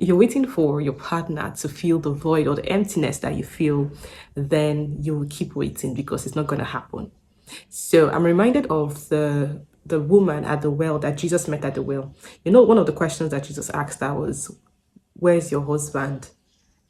If you're waiting for your partner to feel the void or the emptiness that you feel, then you will keep waiting because it's not going to happen. So I'm reminded of the woman at the well that Jesus met at the well. You know, one of the questions that Jesus asked her was, "Where's your husband?"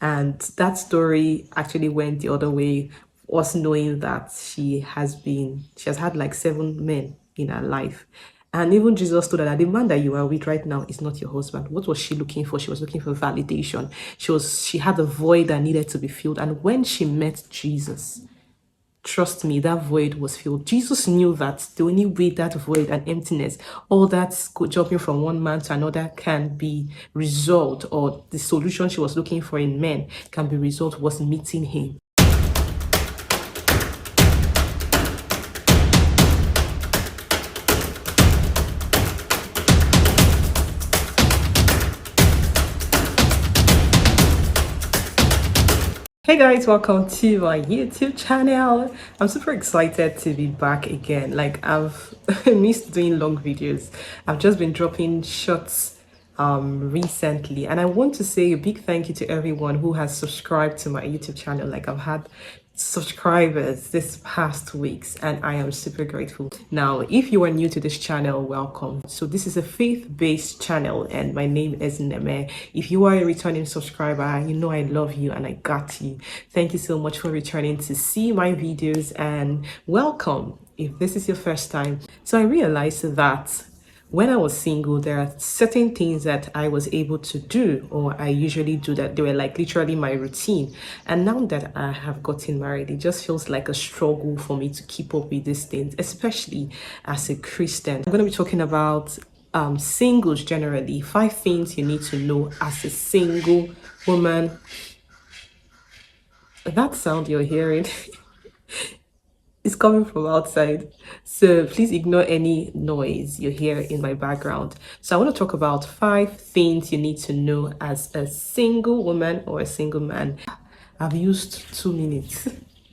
And that story actually went the other way, us knowing that she has had like 7 men in her life. And even Jesus told her that the man that you are with right now is not your husband. What was she looking for? She was looking for validation. She had a void that needed to be filled. And when she met Jesus, trust me, that void was filled. Jesus knew that the only way that void and emptiness, all that jumping from one man to another can be resolved, or the solution she was looking for in men can be resolved, was meeting him. Hey guys, welcome to my YouTube channel. I'm super excited to be back again. Like, I've missed doing long videos. I've just been dropping shots recently, and I want to say a big thank you to everyone who has subscribed to my YouTube channel. Like, I've had subscribers this past weeks, and I am super grateful. Now, if you are new to this channel, welcome. So this is a faith-based channel, and my name is Neme. If you are a returning subscriber, you know I love you and I got you. Thank you so much for returning to see my videos, and welcome if this is your first time. So I realized that when I was single, there are certain things that I was able to do, or I usually do, that they were like literally my routine. And now that I have gotten married, it just feels like a struggle for me to keep up with these things, especially as a Christian. I'm going to be talking about singles generally, 5 things you need to know as a single woman. That sound you're hearing is coming from outside, so please ignore any noise you hear in my background. So I want to talk about 5 things you need to know as a single woman or a single man. I've used 2 minutes.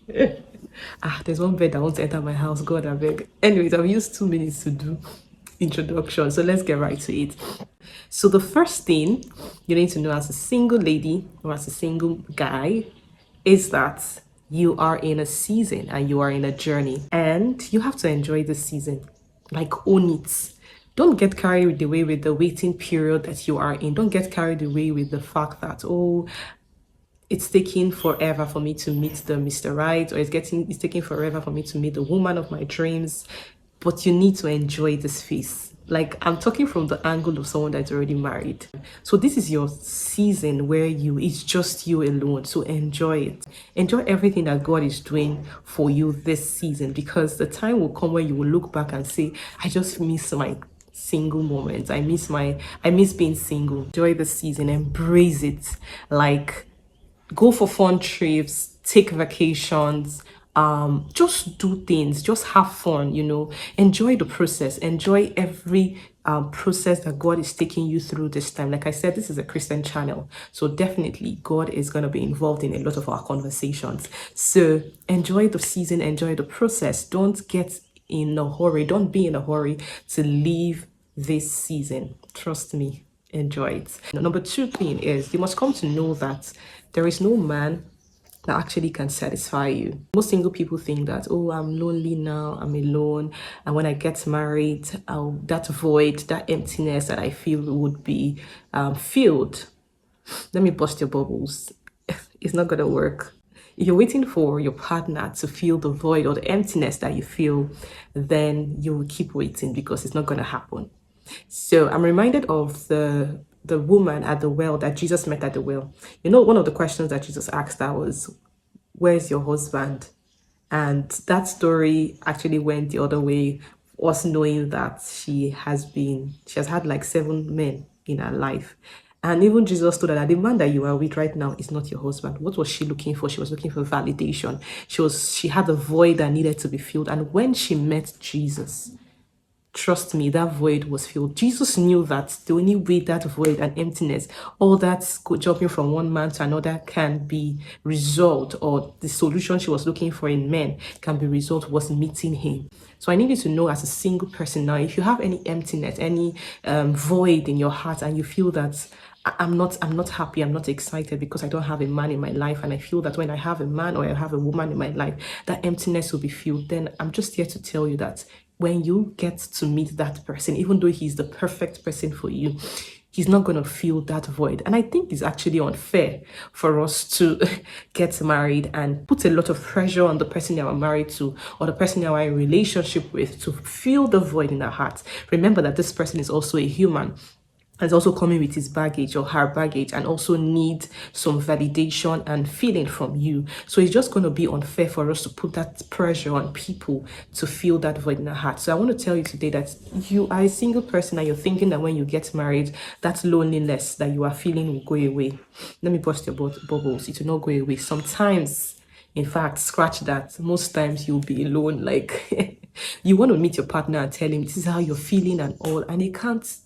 There's one bird that wants to enter my house, God I beg. Anyways, I've used 2 minutes to do introduction, so let's get right to it. So the first thing you need to know as a single lady or as a single guy is that you are in a season and you are in a journey, and you have to enjoy the season. Like, own it. Don't get carried away with the waiting period that you are in. Don't get carried away with the fact that, oh, it's taking forever for me to meet the Mr. Right, or it's taking forever for me to meet the woman of my dreams. But you need to enjoy this phase. Like, I'm talking from the angle of someone that's already married. So this is your season where it's just you alone. So enjoy it. Enjoy everything that God is doing for you this season, because the time will come where you will look back and say, I just miss my single moments. I miss being single. Enjoy the season, embrace it. Like, go for fun trips, take vacations, just do things, just have fun, enjoy the process, enjoy every process that God is taking you through this time. Like I said, this is a Christian channel, so definitely God is going to be involved in a lot of our conversations. So enjoy the season, enjoy the process. Don't get in a hurry, don't be in a hurry to leave this season. Trust me, enjoy it. Number 2 thing is, you must come to know that there is no man that actually can satisfy you. Most single people think that, oh, I'm lonely now, I'm alone, and when I get married, that void, that emptiness that I feel would be filled. Let me bust your bubbles. It's not gonna work. If you're waiting for your partner to feel the void or the emptiness that you feel, then you will keep waiting because it's not gonna happen. So I'm reminded of the woman at the well that Jesus met at the well. You know, one of the questions that Jesus asked her was, "Where's your husband?" And that story actually went the other way, us knowing that she has had like 7 men in her life. And even Jesus told her that the man that you are with right now is not your husband. What was she looking for? She was looking for validation. She had a void that needed to be filled. And when she met Jesus, trust me, that void was filled. Jesus knew that the only way that void and emptiness, all that jumping from one man to another can be resolved, or the solution she was looking for in men can be resolved, was meeting him. So I need you to know, as a single person now, if you have any emptiness, any void in your heart, and you feel that I'm not happy, I'm not excited because I don't have a man in my life, and I feel that when I have a man or I have a woman in my life, that emptiness will be filled. Then I'm just here to tell you that when you get to meet that person, even though he's the perfect person for you, he's not going to fill that void. And I think it's actually unfair for us to get married and put a lot of pressure on the person that we're married to or the person that we're in a relationship with to fill the void in our hearts. Remember that this person is also a human, and also coming with his baggage or her baggage, and also need some validation and feeling from you. So it's just going to be unfair for us to put that pressure on people to fill that void in our heart. So I want to tell you today that you are a single person and you're thinking that when you get married, that loneliness that you are feeling will go away. Let me burst your bubbles. It will not go away. Sometimes, in fact, scratch that. Most times you'll be alone. Like you want to meet your partner and tell him this is how you're feeling and all, and he can't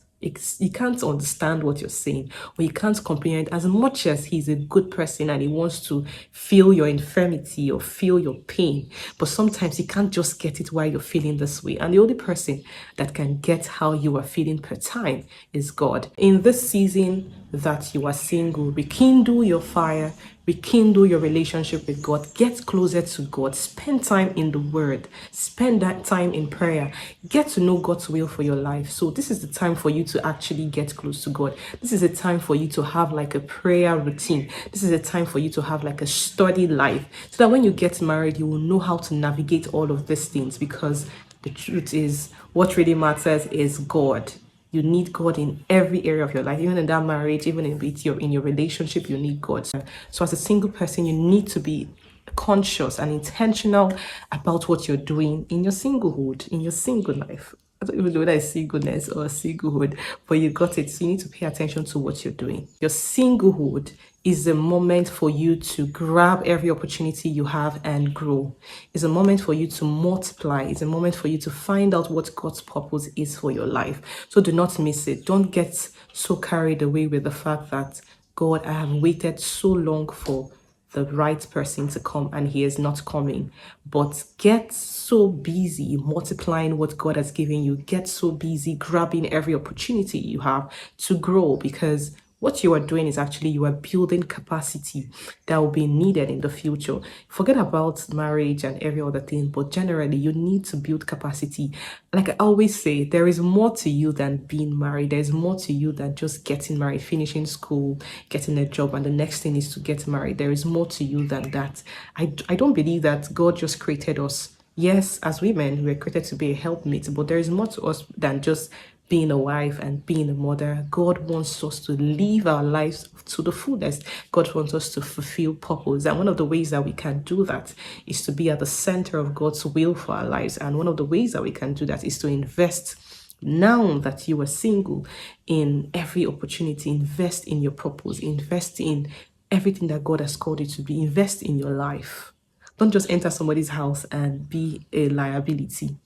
understand what you're saying, or he can't comprehend. As much as he's a good person and he wants to feel your infirmity or feel your pain, but sometimes he can't just get it why you're feeling this way. And the only person that can get how you are feeling per time is God. In this season that you are single, rekindle your fire, rekindle your relationship with God, get closer to God, spend time in the Word, spend that time in prayer, get to know God's will for your life. So this is the time for you to actually get close to God. This is a time for you to have like a prayer routine. This is a time for you to have like a study life, so that when you get married, you will know how to navigate all of these things, because the truth is, what really matters is God. You need God in every area of your life, even in that marriage, even in your relationship, you need God. So as a single person, you need to be conscious and intentional about what you're doing in your singlehood, in your single life. I don't even know whether it's singleness or singlehood, but you got it. So you need to pay attention to what you're doing. Your singlehood is a moment for you to grab every opportunity you have and grow. It's a moment for you to multiply. It's a moment for you to find out what God's purpose is for your life. So do not miss it. Don't get so carried away with the fact that, God, I have waited so long for the right person to come and he is not coming. But get so busy multiplying what God has given you. Get so busy grabbing every opportunity you have to grow, because what you are doing is actually you are building capacity that will be needed in the future. Forget about marriage and every other thing, but generally you need to build capacity. Like I always say, there is more to you than being married. There's more to you than just getting married, finishing school, getting a job, and the next thing is to get married. There is more to you than that. I don't believe that God just created us. Yes, as women, we're created to be a helpmate, but there is more to us than just being a wife and being a mother. God wants us to live our lives to the fullest. God wants us to fulfill purpose. And one of the ways that we can do that is to be at the center of God's will for our lives. And one of the ways that we can do that is to invest, now that you are single, in every opportunity. Invest in your purpose. Invest in everything that God has called you to be. Invest in your life. Don't just enter somebody's house and be a liability.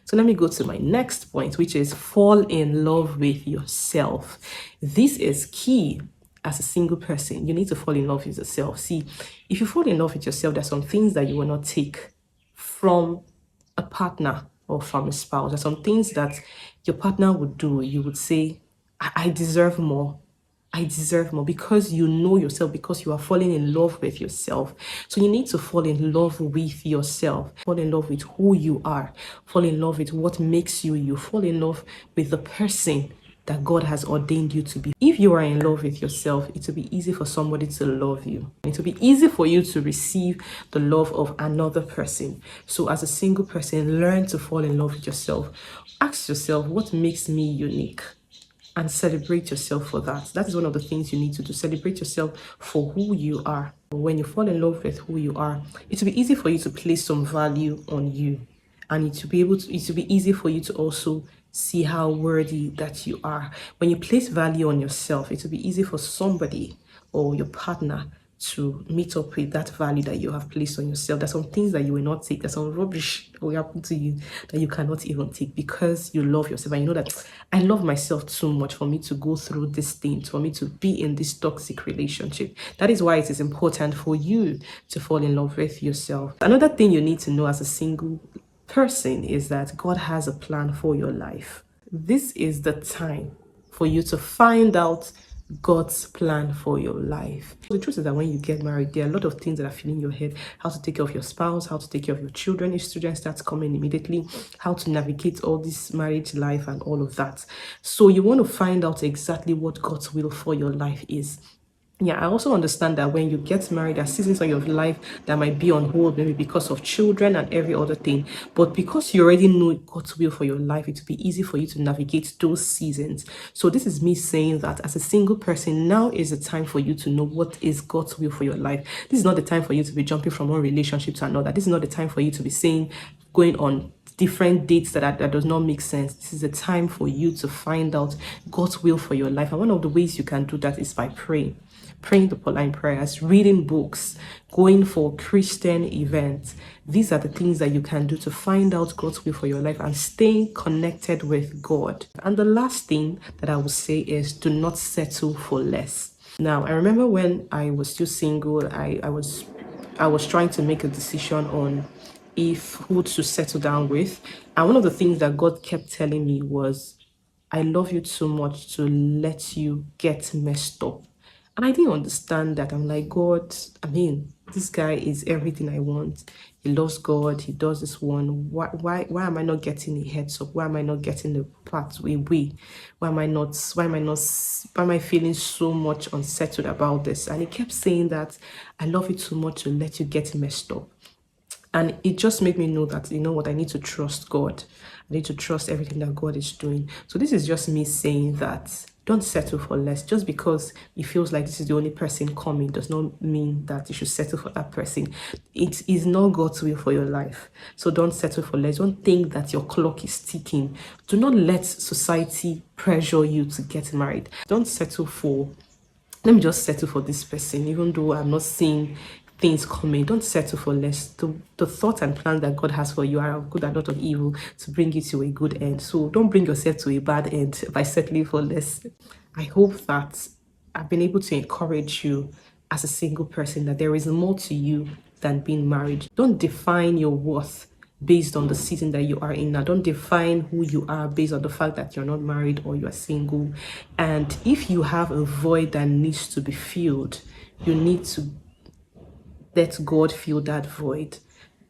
So let me go to my next point, which is fall in love with yourself. This is key as a single person. You need to fall in love with yourself. See, if you fall in love with yourself, there's some things that you will not take from a partner or from a spouse. There's some things that your partner would do. You would say, I deserve more. I deserve more, because you know yourself, because you are falling in love with yourself. So you need to fall in love with yourself, fall in love with who you are, fall in love with what makes you you, fall in love with the person that God has ordained you to be. If you are in love with yourself, it will be easy for somebody to love you. It will be easy for you to receive the love of another person. So as a single person, learn to fall in love with yourself. Ask yourself, what makes me unique? And celebrate yourself for that. That is one of the things you need to do. Celebrate yourself for who you are. When you fall in love with who you are, it will be easy for you to place some value on you. And it will be easy for you to also see how worthy that you are. When you place value on yourself, it will be easy for somebody or your partner to meet up with that value that you have placed on yourself. There's some things that you will not take. There's some rubbish that will happen to you that you cannot even take, because you love yourself and you know that I love myself too much for me to go through this thing, for me to be in this toxic relationship. That is why it is important for you to fall in love with yourself. Another thing you need to know as a single person is that God has a plan for your life. This is the time for you to find out God's plan for your life. The truth is that when you get married, there are a lot of things that are filling your head. How to take care of your spouse, how to take care of your children if children starts coming immediately, how to navigate all this marriage life and all of that. So you want to find out exactly what God's will for your life is. Yeah, I also understand that when you get married, there are seasons of your life that might be on hold, maybe because of children and every other thing. But because you already know God's will for your life, it will be easy for you to navigate those seasons. So this is me saying that as a single person, now is the time for you to know what is God's will for your life. This is not the time for you to be jumping from one relationship to another. This is not the time for you to be saying, going on different dates that does not make sense. This is a time for you to find out God's will for your life. And one of the ways you can do that is by praying the Pauline prayers, reading books, going for Christian events. These are the things that you can do to find out God's will for your life and staying connected with God. And the last thing that I would say is do not settle for less. Now, I remember when I was still single, I was trying to make a decision on if who to settle down with. And one of the things that God kept telling me was, I love you too much to let you get messed up. And I didn't understand that. I'm like, God, I mean, this guy is everything I want. He loves God. He does this one. Why am I not getting a heads up? Why am I not getting the pathway? Why am I feeling so much unsettled about this? And he kept saying that I love you too much to let you get messed up. And it just made me know that, you know what, I need to trust God. I need to trust everything that God is doing. So this is just me saying that don't settle for less. Just because it feels like this is the only person coming does not mean that you should settle for that person. It is not God's will for your life. So don't settle for less. Don't think that your clock is ticking. Do not let society pressure you to get married. Don't settle for, let me just settle for this person, even though I'm not seeing things coming. Don't settle for less. The thoughts and plans that God has for you are of good and not of evil, to bring you to a good end. So don't bring yourself to a bad end by settling for less. I hope that I've been able to encourage you as a single person that there is more to you than being married. Don't define your worth based on the season that you are in now. Don't define who you are based on the fact that you're not married or you're single. And if you have a void that needs to be filled, you need to let God fill that void.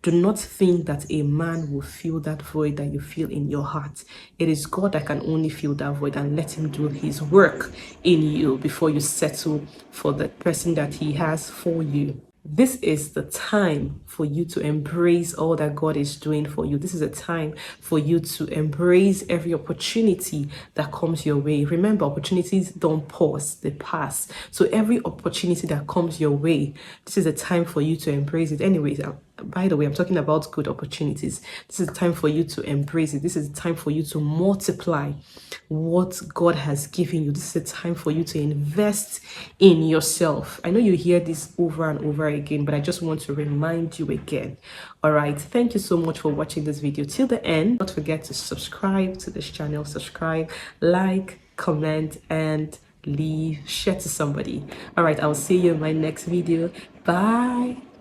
Do not think that a man will fill that void that you feel in your heart. It is God that can only fill that void, and let him do his work in you before you settle for the person that he has for you. This is the time for you to embrace all that God is doing for you. This is a time for you to embrace every opportunity that comes your way. Remember, opportunities don't pause, they pass. So every opportunity that comes your way, this is a time for you to embrace it. Anyways, by the way, I'm talking about good opportunities. This is the time for you to embrace it. This is the time for you to multiply what God has given you. This is a time for you to invest in yourself. I know you hear this over and over again, but I just want to remind you again. All right, thank you so much for watching this video till the end. Don't forget to subscribe to this channel, subscribe, like, comment, and share to somebody. All right, I'll see you in my next video. Bye.